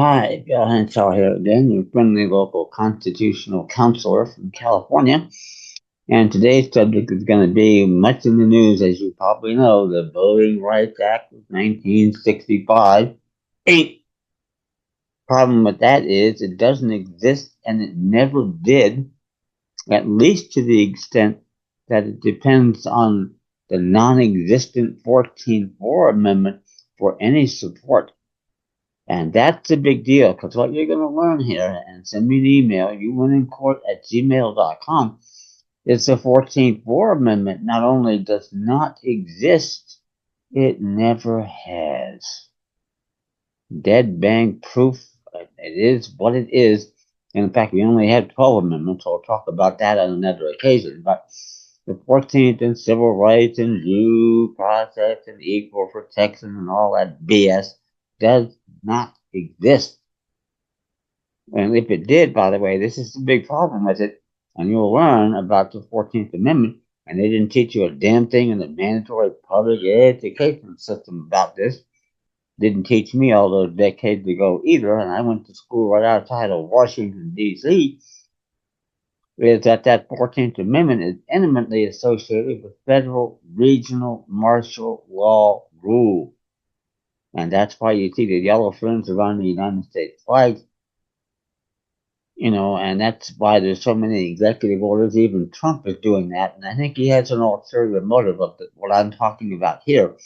Hi, Bill Henshaw here again, your friendly local constitutional counselor from California. And today's subject is going to be much in the news, as you probably know. The Voting Rights Act of 1965. Ain't problem with that is it doesn't exist and it never did, at least to the extent that it depends on the non-existent 14th Amendment for any support. And that's a big deal because what you're going to learn here, and send me an email, youwinnincourt@gmail.com, is the 14th War Amendment not only does not exist, it never has. Dead bang proof, it is what it is. And in fact, we only have 12 amendments, so I'll talk about that on another occasion. But the 14th and civil rights and due process and equal protection and all that BS does not exist. And if it did, by the way, this is the big problem with it. And you'll learn about the 14th Amendment. And they didn't teach you a damn thing in the mandatory public education system about this. Didn't teach me all those decades ago either. And I went to school right outside of Washington, D.C. Is that 14th Amendment is intimately associated with federal regional martial law rule. And that's why you see the yellow fringe around the United States flag. And that's why there's so many executive orders. Even Trump is doing that, and I think he has an ulterior motive of what I'm talking about here.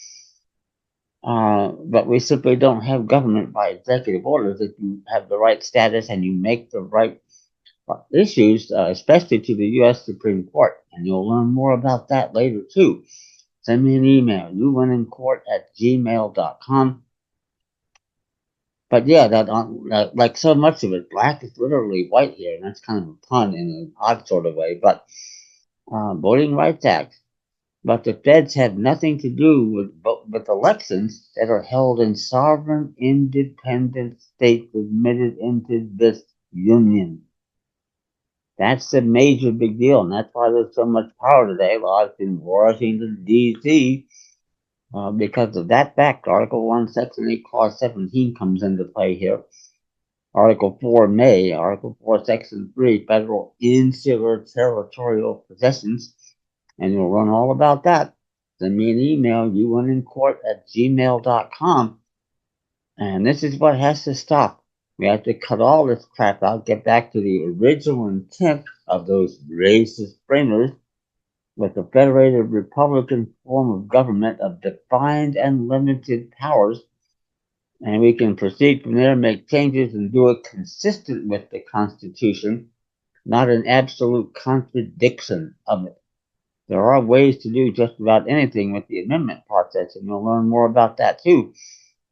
But we simply don't have government by executive orders. If you have the right status and you make the right issues, especially to the U.S. Supreme Court, and you'll learn more about that later too. Send me an email, youwinnincourt@gmail.com. But yeah, that like so much of it, black is literally white here, and that's kind of a pun in an odd sort of way. But Voting Rights Act. But the feds have nothing to do with elections that are held in sovereign, independent states admitted into this union. That's the major big deal, and that's why there's so much power today, lodged in Washington, D.C., because of that fact. Article 1, Section 8, Clause 17 comes into play here. Article 4 may, Article 4, Section 3, federal insular territorial possessions, and you'll learn all about that. Send me an email, youwinnincourt@gmail.com, and this is what has to stop. We have to cut all this crap out, get back to the original intent of those racist framers with a federated Republican form of government of defined and limited powers, and we can proceed from there, make changes, and do it consistent with the Constitution, not an absolute contradiction of it. There are ways to do just about anything with the amendment process, and you'll learn more about that too.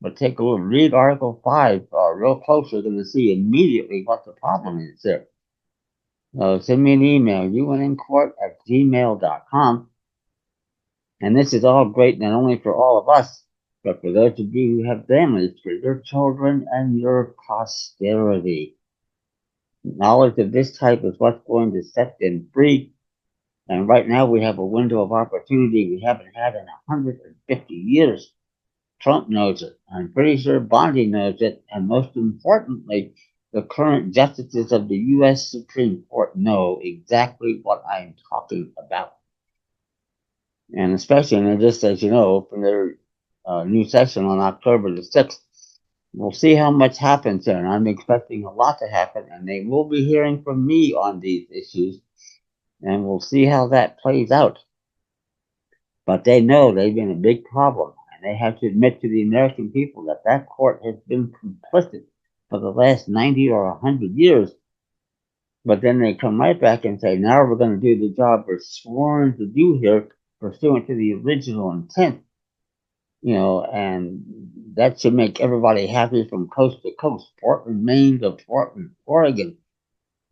But take a look, read Article 5 real close. You're going to see immediately what the problem is there. Send me an email, youwinnincourt@gmail.com. And this is all great not only for all of us, but for those of you who have families, for your children and your posterity. Knowledge of this type is what's going to set them free. And right now we have a window of opportunity we haven't had in 150 years. Trump knows it. I'm pretty sure Bondi knows it. And most importantly, the current justices of the U.S. Supreme Court know exactly what I'm talking about. And especially, and just as you know, open their new session on October the 6th. We'll see how much happens there, and I'm expecting a lot to happen, and they will be hearing from me on these issues, and we'll see how that plays out. But they know they've been a big problem, and they have to admit to the American people that that court has been complicit for the last 90 or 100 years. But then they come right back and say, now we're going to do the job we're sworn to do here, pursuant to the original intent. And that should make everybody happy from coast to coast, Portland, Maine to Portland, Oregon.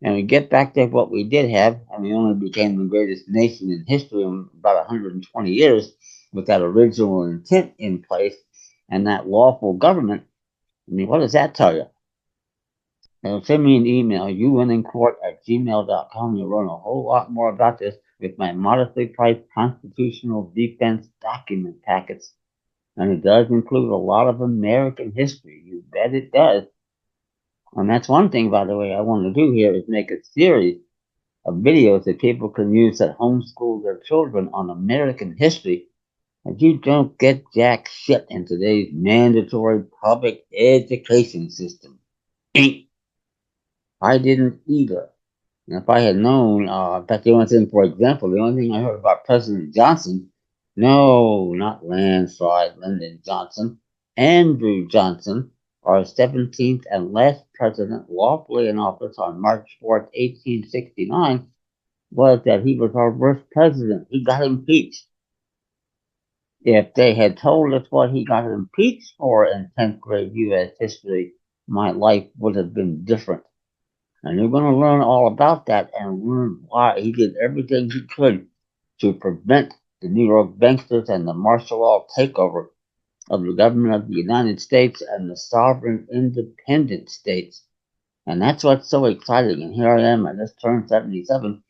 And we get back to what we did have, and we only became the greatest nation in history in about 120 years with that original intent in place and that lawful government. I mean, what does that tell you? Send me an email, youwinnincourt@gmail.com. You'll learn a whole lot more about this with my modestly priced constitutional defense document packets. And it does include a lot of American history. You bet it does. And that's one thing, by the way, I want to do here is make a series of videos that people can use that homeschool their children on American history. And you don't get jack shit in today's mandatory public education system. Ain't. I didn't either. And if I had known, in fact, the only thing, for example, the only thing I heard about President Johnson, no, not landslide, Lyndon Johnson, Andrew Johnson, our 17th and last president lawfully in office on March 4th, 1869, was that he was our worst president. He got impeached. If they had told us what he got impeached for in 10th grade U.S. history, my life would have been different. And you're going to learn all about that and learn why he did everything he could to prevent the New York banksters and the martial law takeover of the government of the United States and the sovereign independent states. And that's what's so exciting. And here I am, I just turned 77,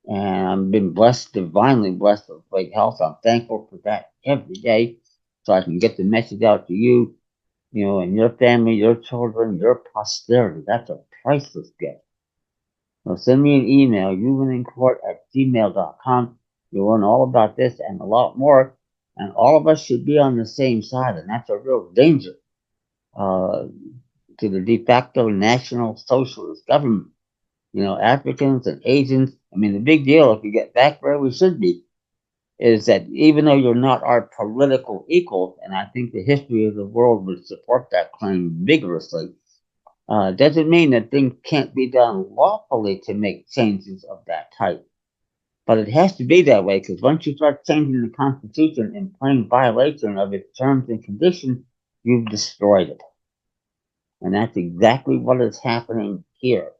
and I've been blessed, divinely blessed with great health. I'm thankful for that every day so I can get the message out to you, and your family, your children, your posterity. That's a priceless gift. So send me an email, humancourt@gmail.com. You'll learn all about this and a lot more. And all of us should be on the same side, and that's a real danger uh, to the de facto national socialist government. Africans and Asians. I mean, the big deal, if you get back where we should be, is that even though you're not our political equals, and I think the history of the world would support that claim vigorously, doesn't mean that things can't be done lawfully to make changes of that type. But it has to be that way because once you start changing the Constitution in plain violation of its terms and conditions, you've destroyed it. And that's exactly what is happening here.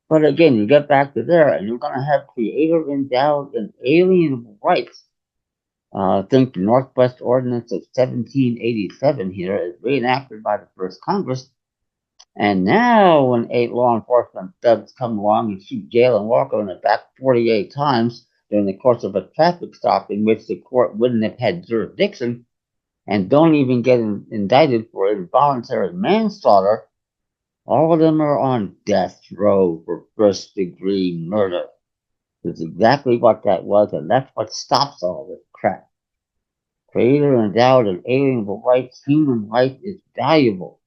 But again, you get back to there, and you're going to have creator endowed and alienable rights. Think the Northwest Ordinance of 1787 here is reenacted by the first Congress. And now, when 8 law enforcement thugs come along and shoot Galen Walker in the back 48 times during the course of a traffic stop in which the court wouldn't have had jurisdiction, and don't even get indicted for involuntary manslaughter, all of them are on death row for first degree murder. That's exactly what that was, and that's what stops all this crap. Creator endowed and alienable rights, human life is valuable.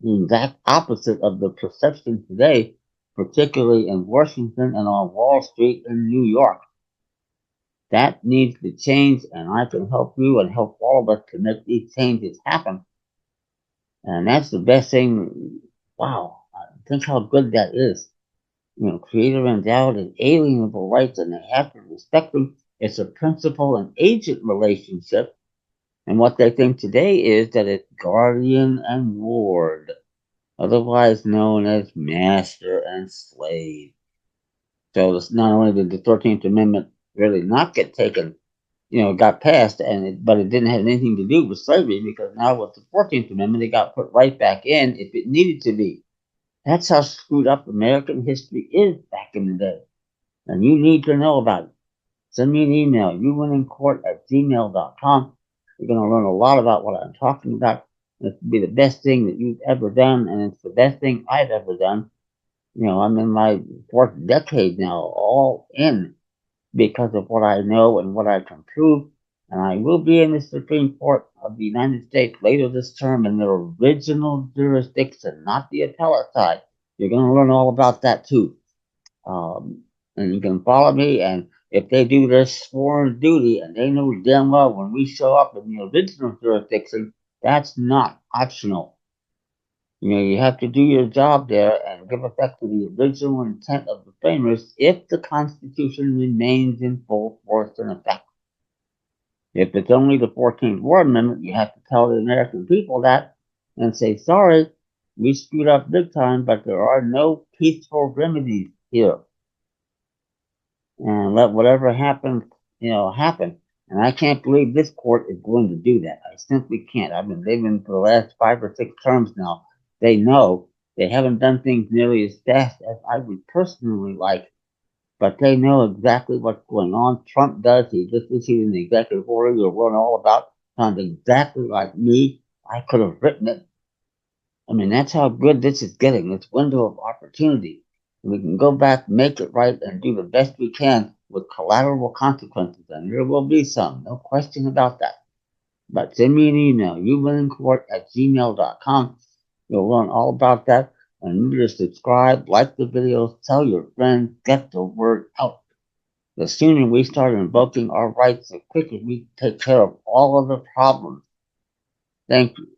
The exact opposite of the perception today, particularly in Washington and on Wall Street in New York. That needs to change, and I can help you and help all of us to make these changes happen. And that's the best thing. Wow, think how good that is. Creator endowed and alienable rights, and they have to respect them. It's a principal and agent relationship. And what they think today is that it's guardian and ward, otherwise known as master and slave. So not only did the 13th Amendment really not get taken, got passed, but it didn't have anything to do with slavery because now with the 14th Amendment, it got put right back in if it needed to be. That's how screwed up American history is back in the day. And you need to know about it. Send me an email, youwinnincourt@gmail.com. You're going to learn a lot about what I'm talking about. It's be the best thing that you've ever done, and it's the best thing I've ever done. I'm in my fourth decade now, all in because of what I know and what I can prove. And I will be in the Supreme Court of the United States later this term in the original jurisdiction, not the appellate side. You're going to learn all about that too. And you can follow me, and if they do their sworn duty, and they know damn well when we show up in the original jurisdiction, that's not optional. You have to do your job there and give effect to the original intent of the framers if the Constitution remains in full force and effect. If it's only the 14th War Amendment, you have to tell the American people that and say, sorry, we screwed up big time, but there are no peaceful remedies here. And let whatever happens, happen. And I can't believe this court is going to do that. I simply can't. I've been living for the last 5 or 6 terms now. They know they haven't done things nearly as fast as I would personally like, but they know exactly what's going on. Trump does. He just issued an executive order you'll learn all about. Sounds exactly like me. I could have written it. I mean, that's how good this is getting, this window of opportunity. We can go back, make it right, and do the best we can with collateral consequences. And there will be some, no question about that. But send me an email, youwincourt@gmail.com. You'll learn all about that. And remember to subscribe, like the videos, tell your friends, get the word out. The sooner we start invoking our rights, the quicker we take care of all of the problems. Thank you.